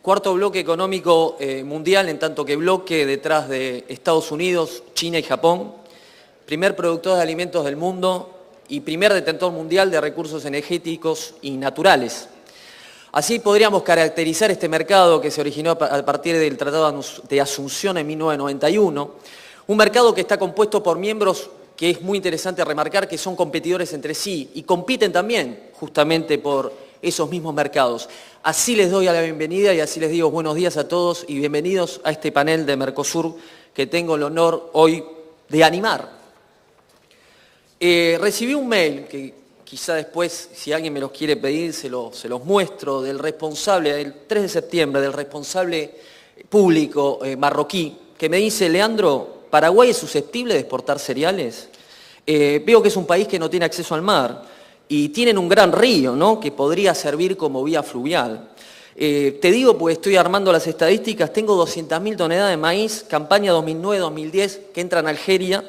Cuarto bloque económico mundial, en tanto que bloque detrás de Estados Unidos, China y Japón. Primer productor de alimentos del mundo y primer detentor mundial de recursos energéticos y naturales. Así podríamos caracterizar este mercado que se originó a partir del Tratado de Asunción en 1991. Un mercado que está compuesto por miembros que es muy interesante remarcar que son competidores entre sí y compiten también justamente por esos mismos mercados. Así les doy la bienvenida y así les digo buenos días a todos y bienvenidos a este panel de Mercosur que tengo el honor hoy de animar. Recibí un mail que quizá después, si alguien me los quiere pedir, se los muestro, del responsable, el 3 de septiembre, del responsable público marroquí, que me dice: Leandro, ¿Paraguay es susceptible de exportar cereales? Veo que es un país que no tiene acceso al mar y tienen un gran río, ¿no?, que podría servir como vía fluvial. Te digo, pues estoy armando las estadísticas, tengo 200.000 toneladas de maíz, campaña 2009-2010, que entran a Algeria,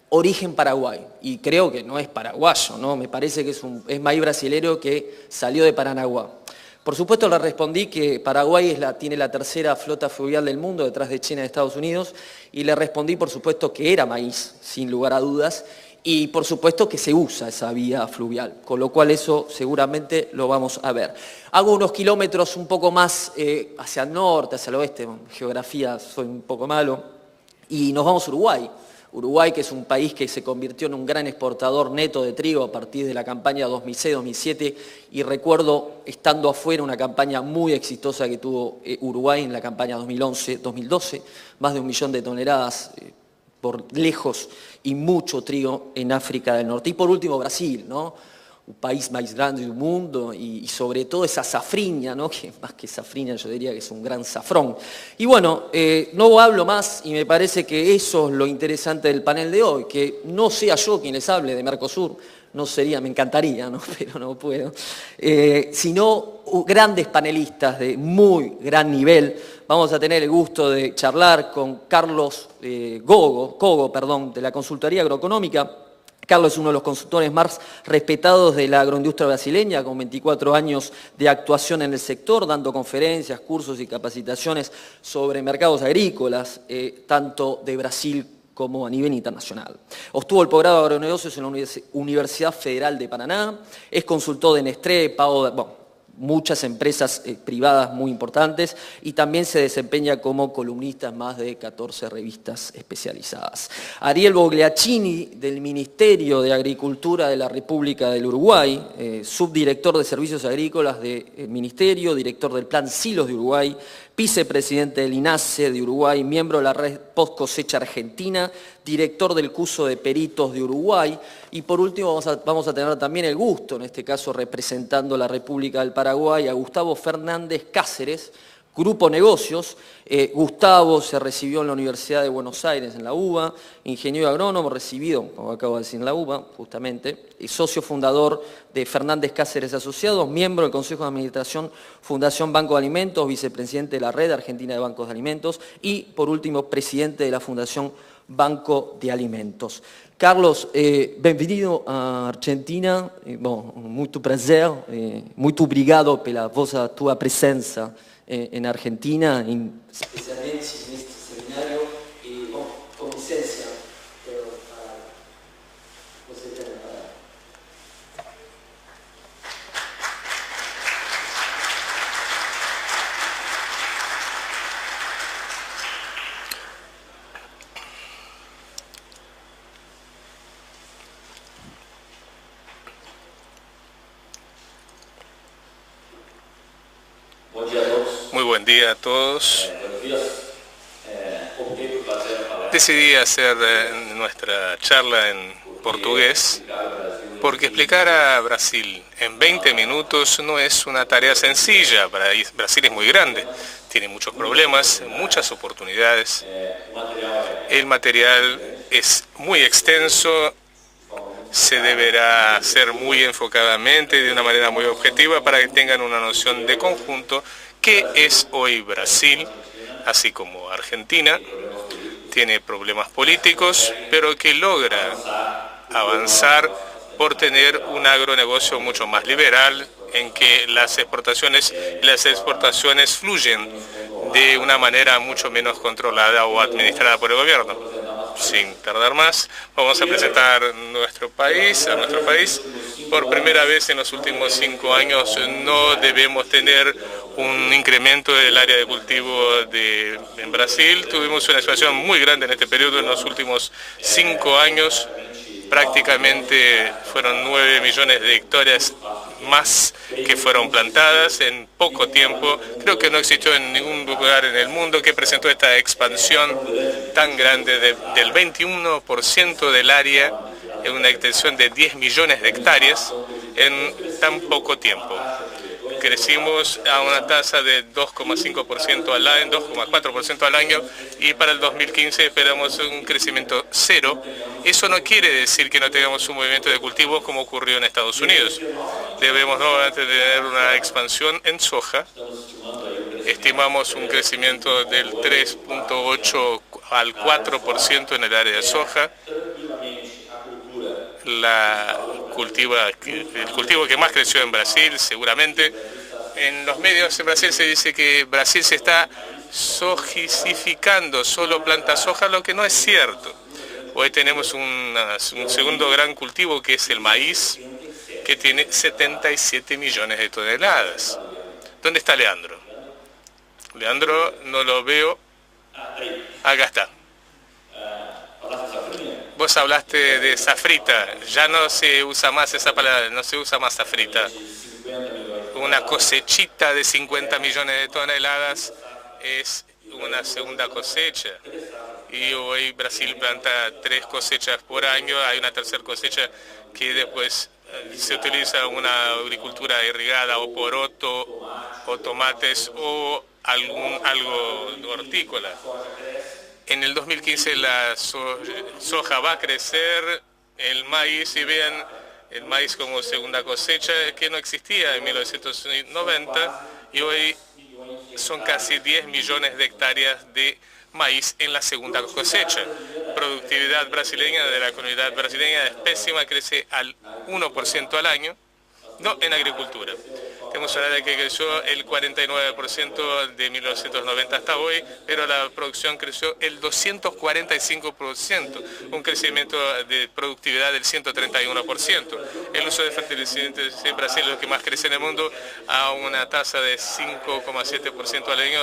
origen Paraguay. Y creo que no es paraguayo, ¿no? Me parece que es maíz brasilero que salió de Paranaguá. Por supuesto le respondí que Paraguay tiene la tercera flota fluvial del mundo, detrás de China y Estados Unidos, y le respondí por supuesto que era maíz, sin lugar a dudas, y por supuesto que se usa esa vía fluvial, con lo cual eso seguramente lo vamos a ver. Hago unos kilómetros un poco más hacia el norte, hacia el oeste, en geografía soy un poco malo, y nos vamos a Uruguay. Uruguay, que es un país que se convirtió en un gran exportador neto de trigo a partir de la campaña 2006-2007, y recuerdo, estando afuera, una campaña muy exitosa que tuvo Uruguay en la campaña 2011-2012, más de 1 millón de toneladas por lejos y mucho trigo en África del Norte. Y por último Brasil, ¿no?, un país más grande del mundo y sobre todo esa safriña, ¿no?, que más que safriña yo diría que es un gran safrón. Y bueno, no hablo más y me parece que eso es lo interesante del panel de hoy, que no sea yo quien les hable de Mercosur, no sería, me encantaría, ¿no?, pero no puedo, sino grandes panelistas de muy gran nivel. Vamos a tener el gusto de charlar con Carlos Cogo, de la Consultoría Agroeconómica. Carlos es uno de los consultores más respetados de la agroindustria brasileña, con 24 años de actuación en el sector, dando conferencias, cursos y capacitaciones sobre mercados agrícolas, tanto de Brasil como a nivel internacional. Obtuvo el posgrado de agronegocios en la Universidad Federal de Paraná, es consultor de Nestlé, muchas empresas privadas muy importantes, y también se desempeña como columnista en más de 14 revistas especializadas. Ariel Bogliacini, del Ministerio de Agricultura de la República del Uruguay, subdirector de Servicios Agrícolas del Ministerio, director del Plan Silos de Uruguay, vicepresidente del INASE de Uruguay, miembro de la Red Post Cosecha Argentina, director del Curso de Peritos de Uruguay, y por último vamos a tener también el gusto, en este caso representando la República del Paraguay, a Gustavo Fernández Cáceres, Grupo Negocios. Gustavo se recibió en la Universidad de Buenos Aires, en la UBA, ingeniero agrónomo, recibido, como acabo de decir, en la UBA, justamente, y socio fundador de Fernández Cáceres Asociados, miembro del Consejo de Administración Fundación Banco de Alimentos, vicepresidente de la Red Argentina de Bancos de Alimentos y, por último, presidente de la Fundación Banco de Alimentos. Carlos, bem-vindo à Argentina. Muito prazer, muito obrigado pela vossa tua presença en Argentina, especialmente en este seminario, y con licencia, pero você tem a palavra. Muy buen día a todos. Decidí hacer nuestra charla en portugués porque explicar a Brasil en 20 minutos no es una tarea sencilla. Brasil es muy grande, tiene muchos problemas, muchas oportunidades. El material es muy extenso, se deberá hacer muy enfocadamente, de una manera muy objetiva, para que tengan una noción de conjunto. ¿Qué es hoy Brasil? Así como Argentina, tiene problemas políticos, pero que logra avanzar por tener un agronegocio mucho más liberal, en que las exportaciones y las exportaciones fluyen de una manera mucho menos controlada o administrada por el gobierno. Sin tardar más, vamos a presentar a nuestro país. Por primera vez en los últimos 5 años no debemos tener un incremento del área de cultivo en Brasil. Tuvimos una expansión muy grande en este periodo. En los últimos 5 años prácticamente fueron 9 millones de hectáreas más que fueron plantadas en poco tiempo. Creo que no existió en ningún lugar en el mundo que presentó esta expansión tan grande del 21% del área en una extensión de 10 millones de hectáreas en tan poco tiempo. Crecimos a una tasa de 2,5% al año, 2,4% al año, y para el 2015 esperamos un crecimiento cero. Eso no quiere decir que no tengamos un movimiento de cultivos como ocurrió en Estados Unidos. Debemos nuevamente tener una expansión en soja. Estimamos un crecimiento del 3,8 al 4% en el área de soja. El cultivo que más creció en Brasil, seguramente. En los medios en Brasil se dice que Brasil se está sojicificando, solo planta soja, lo que no es cierto. Hoy tenemos un segundo gran cultivo que es el maíz, que tiene 77 millones de toneladas. ¿Dónde está Leandro? Leandro no lo veo. Acá está. Vos hablaste de safrita, ya no se usa más esa palabra, no se usa más safrita. Una cosechita de 50 millones de toneladas es una segunda cosecha. Y hoy Brasil planta 3 cosechas por año, hay una tercera cosecha que después se utiliza una agricultura irrigada o poroto o tomates o algo hortícola. En el 2015 la soja va a crecer, el maíz, y vean el maíz como segunda cosecha que no existía en 1990 y hoy son casi 10 millones de hectáreas de maíz en la segunda cosecha. Productividad brasileña de la comunidad brasileña es pésima, crece al 1% al año, no en agricultura. Tenemos una área que creció el 49% de 1990 hasta hoy, pero la producción creció el 245%, un crecimiento de productividad del 131%. El uso de fertilizantes en Brasil es lo que más crece en el mundo, a una tasa de 5,7% al año.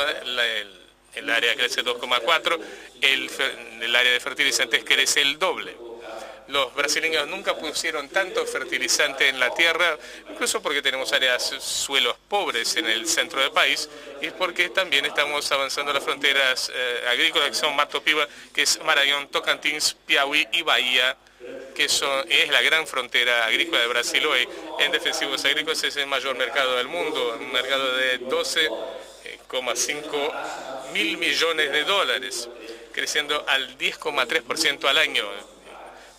El área crece 2,4%, el área de fertilizantes crece el doble. Los brasileños nunca pusieron tanto fertilizante en la tierra, incluso porque tenemos suelos pobres en el centro del país y porque también estamos avanzando las fronteras agrícolas que son Mato Piba, que es Maranhão, Tocantins, Piauí y Bahía, que es la gran frontera agrícola de Brasil hoy. En defensivos agrícolas es el mayor mercado del mundo, un mercado de 12,5 mil millones de dólares, creciendo al 10,3% al año.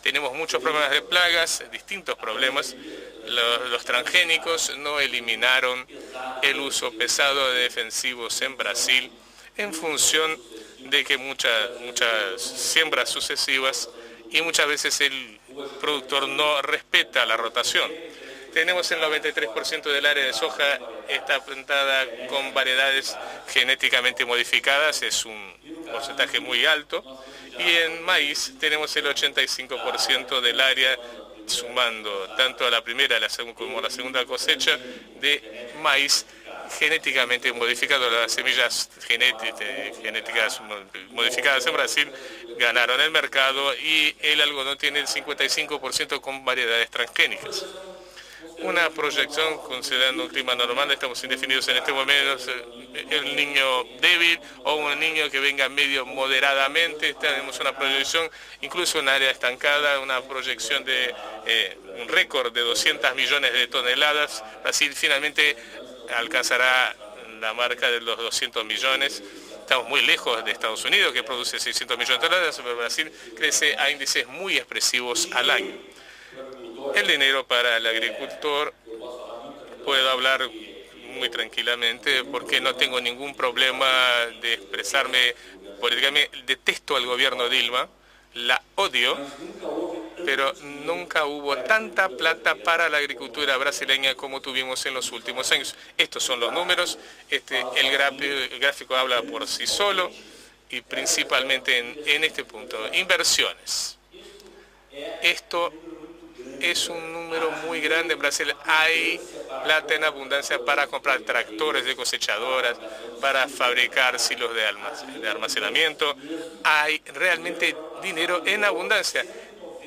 Tenemos muchos problemas de plagas, distintos problemas. Los transgénicos no eliminaron el uso pesado de defensivos en Brasil en función de que muchas siembras sucesivas y muchas veces el productor no respeta la rotación. Tenemos el 93% del área de soja está plantada con variedades genéticamente modificadas, es un porcentaje muy alto. Y en maíz tenemos el 85% del área, sumando tanto a la primera como a la segunda cosecha de maíz genéticamente modificado. Las semillas genéticas modificadas en Brasil ganaron el mercado y el algodón tiene el 55% con variedades transgénicas. Una proyección considerando un clima normal, estamos indefinidos en este momento, el niño débil o un niño que venga medio moderadamente, tenemos una proyección, incluso un área estancada, una proyección de un récord de 200 millones de toneladas. Brasil finalmente alcanzará la marca de los 200 millones. Estamos muy lejos de Estados Unidos, que produce 600 millones de toneladas, pero Brasil crece a índices muy expresivos al año. El dinero para el agricultor, puedo hablar muy tranquilamente porque no tengo ningún problema de expresarme políticamente. Detesto al gobierno Dilma, la odio, pero nunca hubo tanta plata para la agricultura brasileña como tuvimos en los últimos años. Estos son los números, el gráfico habla por sí solo y principalmente en este punto. Inversiones. Esto es un número muy grande en Brasil. Hay plata en abundancia para comprar tractores de cosechadoras, para fabricar silos de almacenamiento. Hay realmente dinero en abundancia.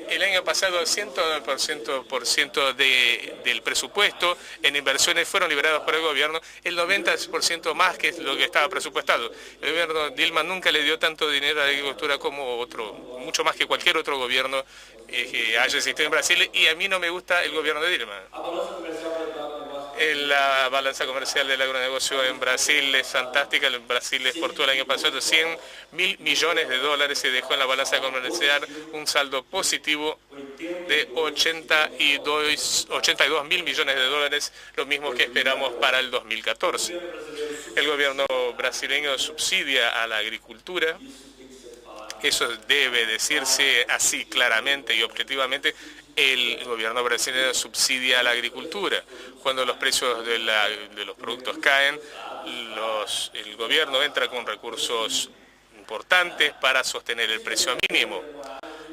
El año pasado 100% del presupuesto en inversiones fueron liberados por el gobierno, el 90% más que lo que estaba presupuestado. El gobierno Dilma nunca le dio tanto dinero a la agricultura como otro, mucho más que cualquier otro gobierno que haya existido en Brasil, y a mí no me gusta el gobierno de Dilma. La balanza comercial del agronegocio en Brasil es fantástica. Brasil exportó el año pasado 100.000 millones de dólares y dejó en la balanza comercial un saldo positivo de 82.000 millones de dólares, lo mismo que esperamos para el 2014. El gobierno brasileño subsidia a la agricultura. Eso debe decirse así claramente y objetivamente. El gobierno brasileño subsidia a la agricultura. Cuando los precios de los productos caen, el gobierno entra con recursos importantes para sostener el precio mínimo.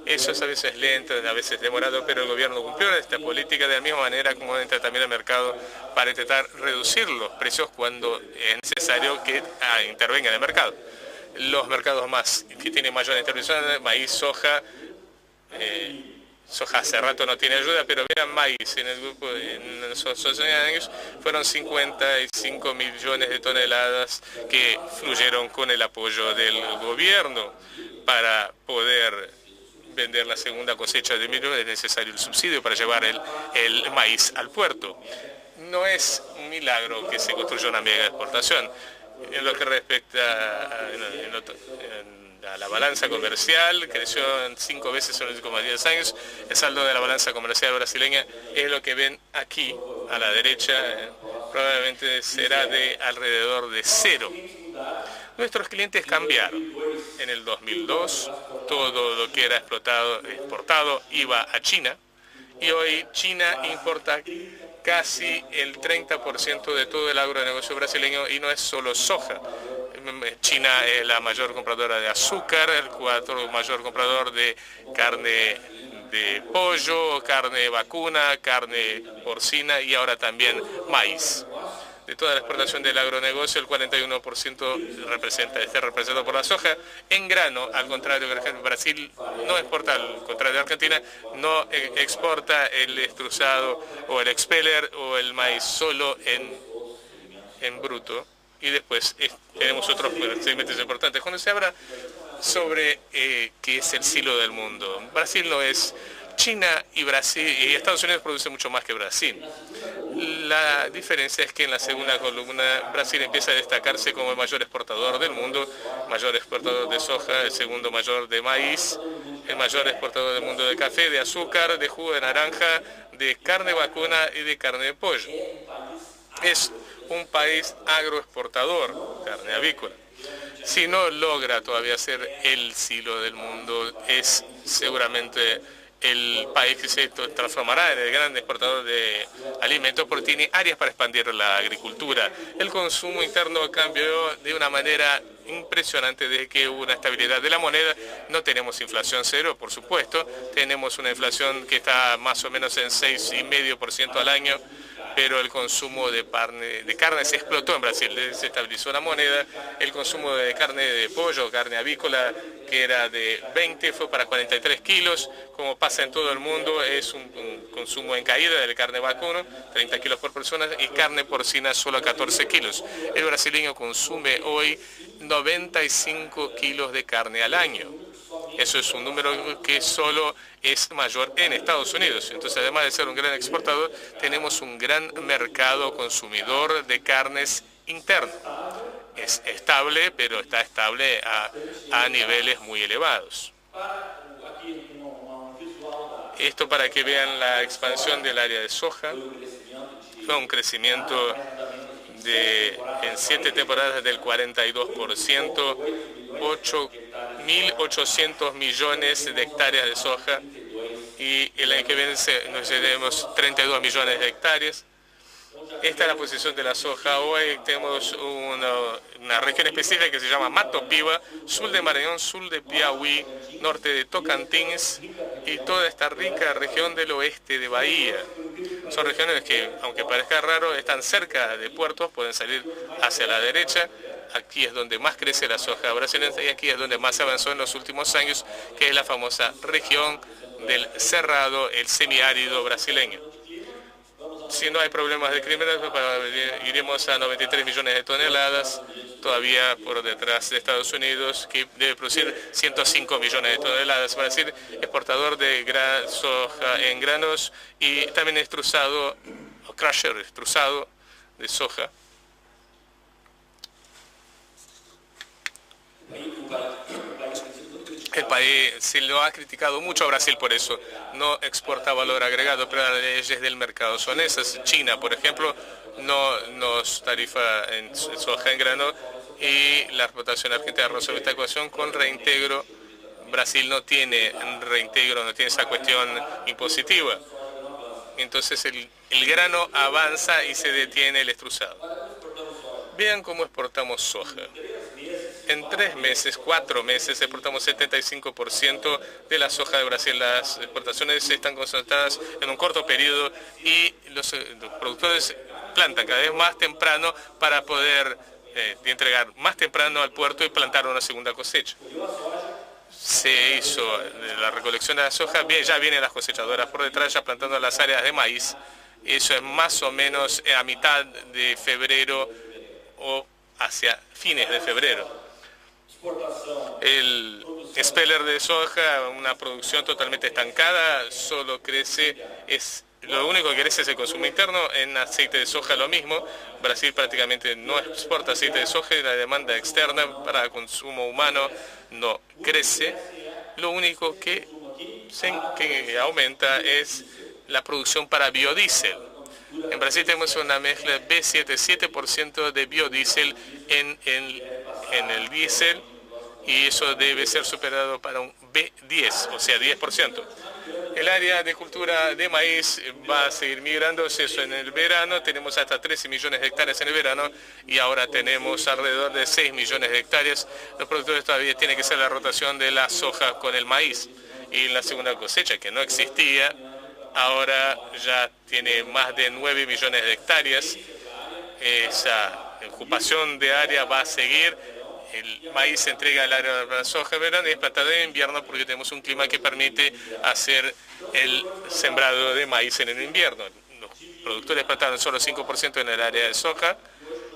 Eso es a veces lento, a veces demorado, pero el gobierno cumplió esta política de la misma manera como entra también al mercado para intentar reducir los precios cuando es necesario que intervenga en el mercado. Los mercados que tienen mayor intervención, maíz, soja, soja hace rato no tiene ayuda, pero vean maíz, en el grupo en esos años fueron 55 millones de toneladas que fluyeron con el apoyo del gobierno. Para poder vender la segunda cosecha de millo es necesario el subsidio para llevar el maíz al puerto. No es un milagro que se construya una mega exportación. En lo que respecta a la balanza comercial, creció en 5 veces en los últimos 10 años. El saldo de la balanza comercial brasileña es lo que ven aquí, a la derecha, probablemente será de alrededor de 0. Nuestros clientes cambiaron. En el 2002, todo lo que era exportado iba a China, y hoy China importa casi el 30% de todo el agronegocio brasileño, y no es solo soja. China es la mayor compradora de azúcar, el cuarto mayor comprador de carne de pollo, carne vacuna, carne porcina y ahora también maíz. De toda la exportación del agronegocio, el 41% está representado por la soja. En grano, al contrario, por ejemplo, Brasil no exporta, al contrario de Argentina, no exporta el estruzado o el expeller o el maíz, solo en bruto. Y después tenemos otros segmentos importantes. Cuando se habla sobre qué es el silo del mundo, Brasil no es. China y Estados Unidos producen mucho más que Brasil. La diferencia es que en la segunda columna Brasil empieza a destacarse como el mayor exportador del mundo, mayor exportador de soja, el segundo mayor de maíz, el mayor exportador del mundo de café, de azúcar, de jugo de naranja, de carne vacuna y de carne de pollo. Es un país agroexportador, carne avícola. Si no logra todavía ser el silo del mundo, es seguramente el país que se transformará en el gran exportador de alimentos porque tiene áreas para expandir la agricultura. El consumo interno cambió de una manera impresionante desde que hubo una estabilidad de la moneda. No tenemos inflación cero, por supuesto. Tenemos una inflación que está más o menos en 6,5% al año, pero el consumo de carne se explotó en Brasil. Se estabilizó la moneda. El consumo de carne de pollo, carne avícola, que era de 20, fue para 43 kilos. Como pasa en todo el mundo, es un consumo en caída de carne vacuna, 30 kilos por persona, y carne porcina solo 14 kilos. El brasileño consume hoy 95 kilos de carne al año. Eso es un número que solo es mayor en Estados Unidos. Entonces, además de ser un gran exportador, tenemos un gran mercado consumidor de carnes interno. Es estable, pero está estable a niveles muy elevados. Esto para que vean la expansión del área de soja. Fue un crecimiento en 7 temporadas del 42%, 8.800 millones de hectáreas de soja, y y el año que viene nos llevemos 32 millones de hectáreas. Esta es la posición de la soja. Hoy tenemos una región específica que se llama Mato Piba, sur de Maranhão, sur de Piauí, norte de Tocantins y toda esta rica región del oeste de Bahía. Son regiones que, aunque parezca raro, están cerca de puertos, pueden salir hacia la derecha. Aquí es donde más crece la soja brasileña y aquí es donde más avanzó en los últimos años, que es la famosa región del Cerrado, el semiárido brasileño. Si no hay problemas de crimen, iremos a 93 millones de toneladas, todavía por detrás de Estados Unidos, que debe producir 105 millones de toneladas. Brasil, exportador de soja en granos y también extrusado, o crusher, extrusado de soja. El país se lo ha criticado mucho a Brasil por eso. No exporta valor agregado, pero las leyes del mercado son esas. China, por ejemplo, no nos tarifa en soja en grano y la exportación argentina resuelve esta ecuación con reintegro. Brasil no tiene reintegro, no tiene esa cuestión impositiva. Entonces el grano avanza y se detiene el extrusado. Vean cómo exportamos soja. En 3 meses, 4 meses, exportamos 75% de la soja de Brasil. Las exportaciones están concentradas en un corto periodo y los productores plantan cada vez más temprano para poder entregar más temprano al puerto y plantar una segunda cosecha. Se hizo la recolección de la soja, ya vienen las cosechadoras por detrás ya plantando las áreas de maíz. Eso es más o menos a mitad de febrero o hacia fines de febrero. El speller de soja, una producción totalmente estancada, solo crece, lo único que crece es el consumo interno. En aceite de soja lo mismo. Brasil prácticamente no exporta aceite de soja y la demanda externa para consumo humano no crece. Lo único que aumenta es la producción para biodiesel. En Brasil tenemos una mezcla B7, 7% de biodiesel en el diésel, y eso debe ser superado para un B10, o sea, 10%. El área de cultura de maíz va a seguir migrando, eso en el verano, tenemos hasta 13 millones de hectáreas en el verano y ahora tenemos alrededor de 6 millones de hectáreas. Los productores todavía tienen que hacer la rotación de la soja con el maíz. Y en la segunda cosecha, que no existía, ahora ya tiene más de 9 millones de hectáreas. Esa ocupación de área va a seguir. El maíz se entrega al área de la soja en verano y es plantado en invierno porque tenemos un clima que permite hacer el sembrado de maíz en el invierno. Los productores plantaron solo 5% en el área de soja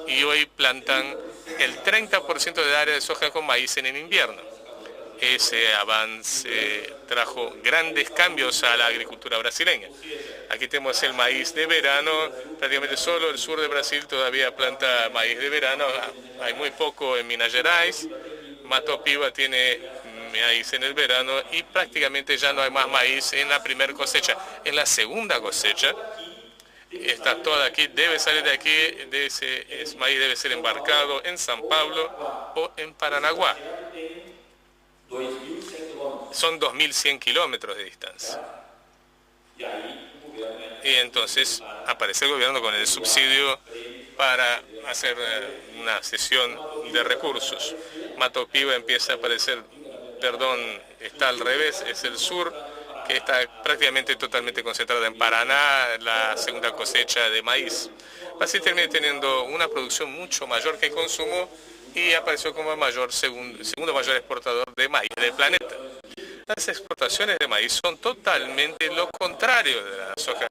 y hoy plantan el 30% del área de soja con maíz en el invierno. Ese avance trajo grandes cambios a la agricultura brasileña. Aquí tenemos el maíz de verano, prácticamente solo el sur de Brasil todavía planta maíz de verano, hay muy poco en Minas Gerais, Mato Piba tiene maíz en el verano y prácticamente ya no hay más maíz en la primera cosecha. En la segunda cosecha, está toda aquí, debe salir de aquí, ese maíz debe ser embarcado en San Pablo o en Paranaguá. Son 2.100 kilómetros de distancia. Y entonces aparece el gobierno con el subsidio para hacer una cesión de recursos. Mato Piba empieza a aparecer, está al revés, es el sur, que está prácticamente totalmente concentrada en Paraná, la segunda cosecha de maíz. Así termina teniendo una producción mucho mayor que el consumo y apareció como el segundo mayor exportador de maíz del planeta. Las exportaciones de maíz son totalmente lo contrario de la soja.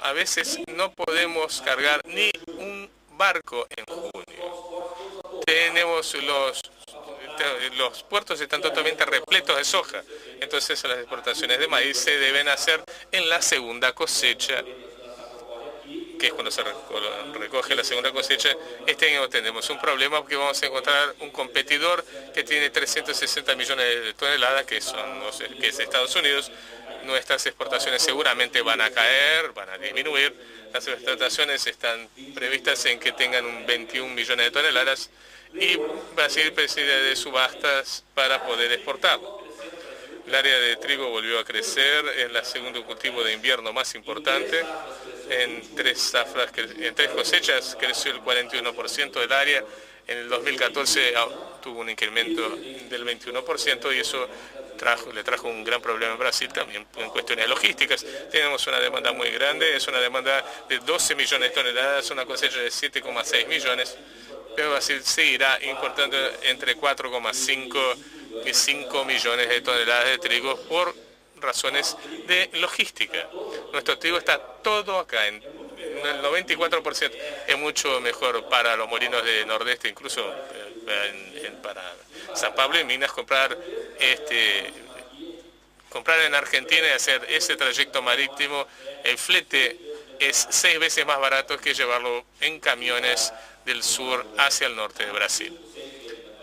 A veces no podemos cargar ni un barco en junio. Tenemos los puertos están totalmente repletos de soja. Entonces las exportaciones de maíz se deben hacer en la segunda cosecha, que es cuando se recoge la segunda cosecha. Este año tenemos un problema porque vamos a encontrar un competidor que tiene 360 millones de toneladas, que es Estados Unidos. Nuestras exportaciones seguramente van a caer, van a disminuir. Las exportaciones están previstas en que tengan un 21 millones de toneladas y Brasil preside de subastas para poder exportarlo. El área de trigo volvió a crecer, es el segundo cultivo de invierno más importante. En tres cosechas creció el 41% del área. En el 2014 tuvo un incremento del 21% y eso le trajo un gran problema a Brasil también en cuestiones logísticas. Tenemos una demanda muy grande, es una demanda de 12 millones de toneladas, una cosecha de 7,6 millones, pero Brasil seguirá importando entre 4,5 y 5 millones de toneladas de trigo por razones de logística. Nuestro trigo está todo acá, en el 94%. Es mucho mejor para los molinos de Nordeste, incluso para San Pablo y Minas, comprar en Argentina y hacer ese trayecto marítimo. El flete es 6 veces más barato que llevarlo en camiones del sur hacia el norte de Brasil.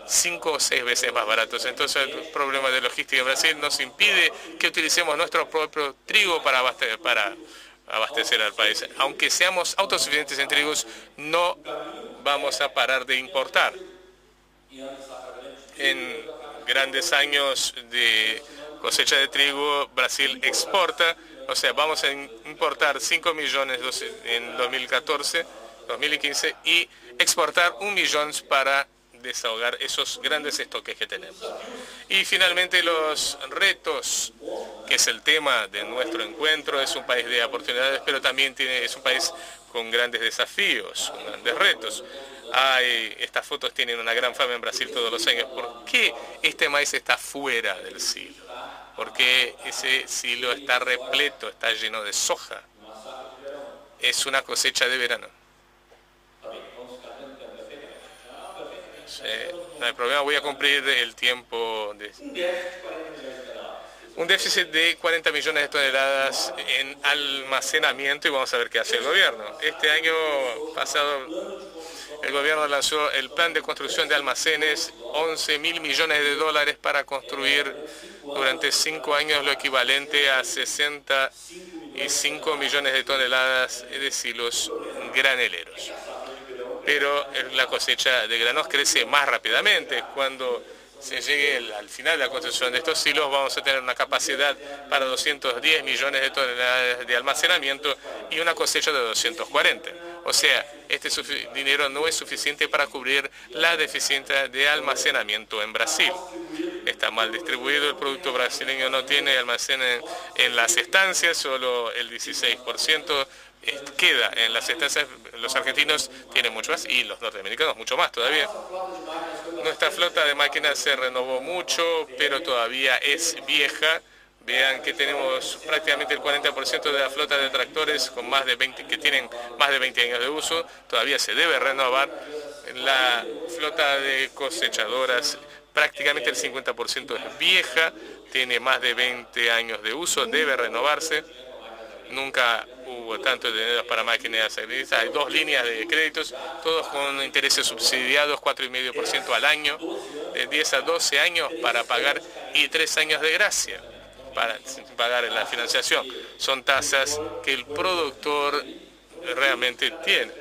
5 o 6 veces más baratos. Entonces el problema de logística en Brasil nos impide que utilicemos nuestro propio trigo para abastecer al país. Aunque seamos autosuficientes en trigos, no vamos a parar de importar. En grandes años de cosecha de trigo, Brasil exporta, o sea, vamos a importar 5 millones en 2015 y exportar 1 millón para desahogar esos grandes estoques que tenemos. Y finalmente los retos, que es el tema de nuestro encuentro. Es un país de oportunidades, pero también es un país con grandes desafíos, con grandes retos. Estas fotos tienen una gran fama en Brasil todos los años. ¿Por qué este maíz está fuera del silo? ¿Por qué ese silo está repleto, está lleno de soja? Es una cosecha de verano. No hay problema, voy a cumplir el tiempo de un déficit de 40 millones de toneladas en almacenamiento y vamos a ver qué hace el gobierno. Este año pasado el gobierno lanzó el plan de construcción de almacenes, 11.000 millones de dólares para construir durante 5 años lo equivalente a 65 millones de toneladas de silos graneleros. Pero la cosecha de granos crece más rápidamente. Cuando se llegue al final de la construcción de estos silos, vamos a tener una capacidad para 210 millones de toneladas de almacenamiento y una cosecha de 240. O sea, este dinero no es suficiente para cubrir la deficiencia de almacenamiento en Brasil. Está mal distribuido, el producto brasileño no tiene almacén en las estancias, solo el 16% queda en las estancias. Los argentinos tienen mucho más y los norteamericanos mucho más todavía. Nuestra flota de máquinas se renovó mucho, pero todavía es vieja. Vean que tenemos prácticamente el 40% de la flota de tractores que tienen más de 20 años de uso. Todavía se debe renovar. La flota de cosechadoras, prácticamente el 50% es vieja, tiene más de 20 años de uso, debe renovarse. Nunca hubo tanto dinero para máquinas agrícolas. Hay 2 líneas de créditos, todos con intereses subsidiados, 4,5% al año, de 10 a 12 años para pagar y 3 años de gracia para pagar la financiación. Son tasas que el productor realmente tiene.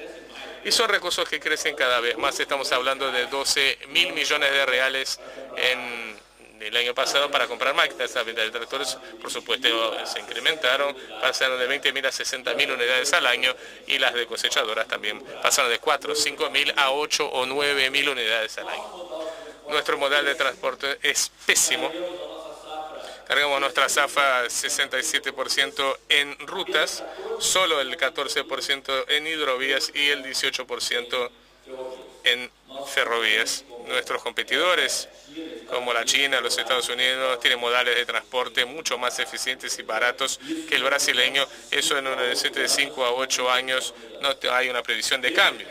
Y son recursos que crecen cada vez más. Estamos hablando de 12.000 millones de reales en el año pasado para comprar máquinas. Las ventas de tractores, por supuesto, se incrementaron, pasaron de 20.000 a 60.000 unidades al año, y las de cosechadoras también pasaron de 4 o 5.000 a 8 o 9.000 unidades al año. Nuestro modal de transporte es pésimo. Cargamos nuestra zafa 67% en rutas, solo el 14% en hidrovías y el 18% en ferrovías. Nuestros competidores, como la China, los Estados Unidos, tienen modales de transporte mucho más eficientes y baratos que el brasileño. Eso en un horizonte de 5 a 8 años no hay una previsión de cambio.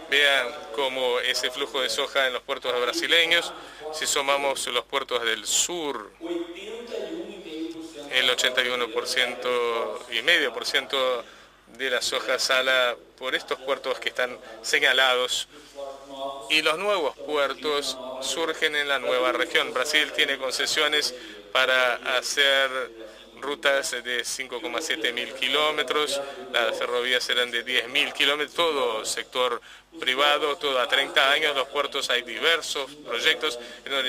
Vean cómo ese flujo de soja en los puertos brasileños, si sumamos los puertos del sur, el 81,5% de la soja sale por estos puertos que están señalados, y los nuevos puertos surgen en la nueva región. Brasil tiene concesiones para hacer rutas de 5,7 mil kilómetros, las ferrovías serán de 10.000 kilómetros, todo sector privado, todo a 30 años, los puertos hay diversos proyectos, en un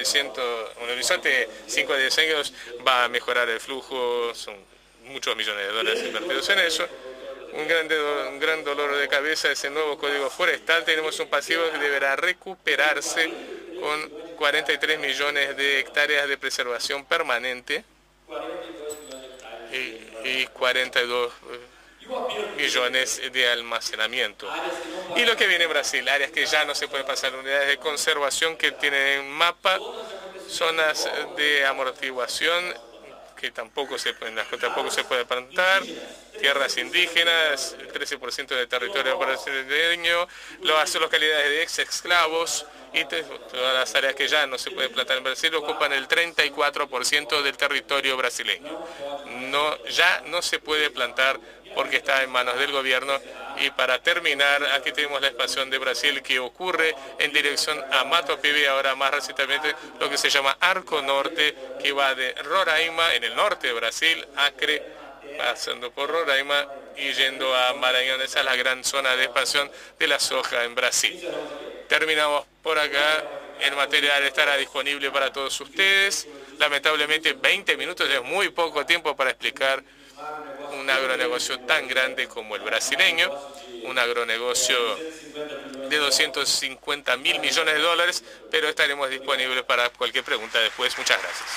horizonte 5 a 10 años va a mejorar el flujo, son muchos millones de dólares invertidos en eso. Un gran dolor de cabeza es el nuevo Código Forestal. Tenemos un pasivo que deberá recuperarse con 43 millones de hectáreas de preservación permanente y 42 millones de almacenamiento. Y lo que viene en Brasil, áreas que ya no se pueden pasar, unidades de conservación que tienen mapa, zonas de amortiguación que tampoco se puede plantar, tierras indígenas, el 13% del territorio brasileño, las localidades de ex-esclavos y todas las áreas que ya no se pueden plantar en Brasil ocupan el 34% del territorio brasileño. Ya no se puede plantar porque está en manos del gobierno. Y para terminar, aquí tenemos la expansión de Brasil que ocurre en dirección a Mato Piba, ahora más recientemente lo que se llama Arco Norte, que va de Roraima, en el norte de Brasil, Acre, pasando por Roraima y yendo a Maranhão. Esa es la gran zona de expansión de la soja en Brasil. Terminamos por acá. El material estará disponible para todos ustedes. Lamentablemente 20 minutos es muy poco tiempo para explicar un agronegocio tan grande como el brasileño, un agronegocio de 250.000 millones de dólares, pero estaremos disponibles para cualquier pregunta después. Muchas gracias.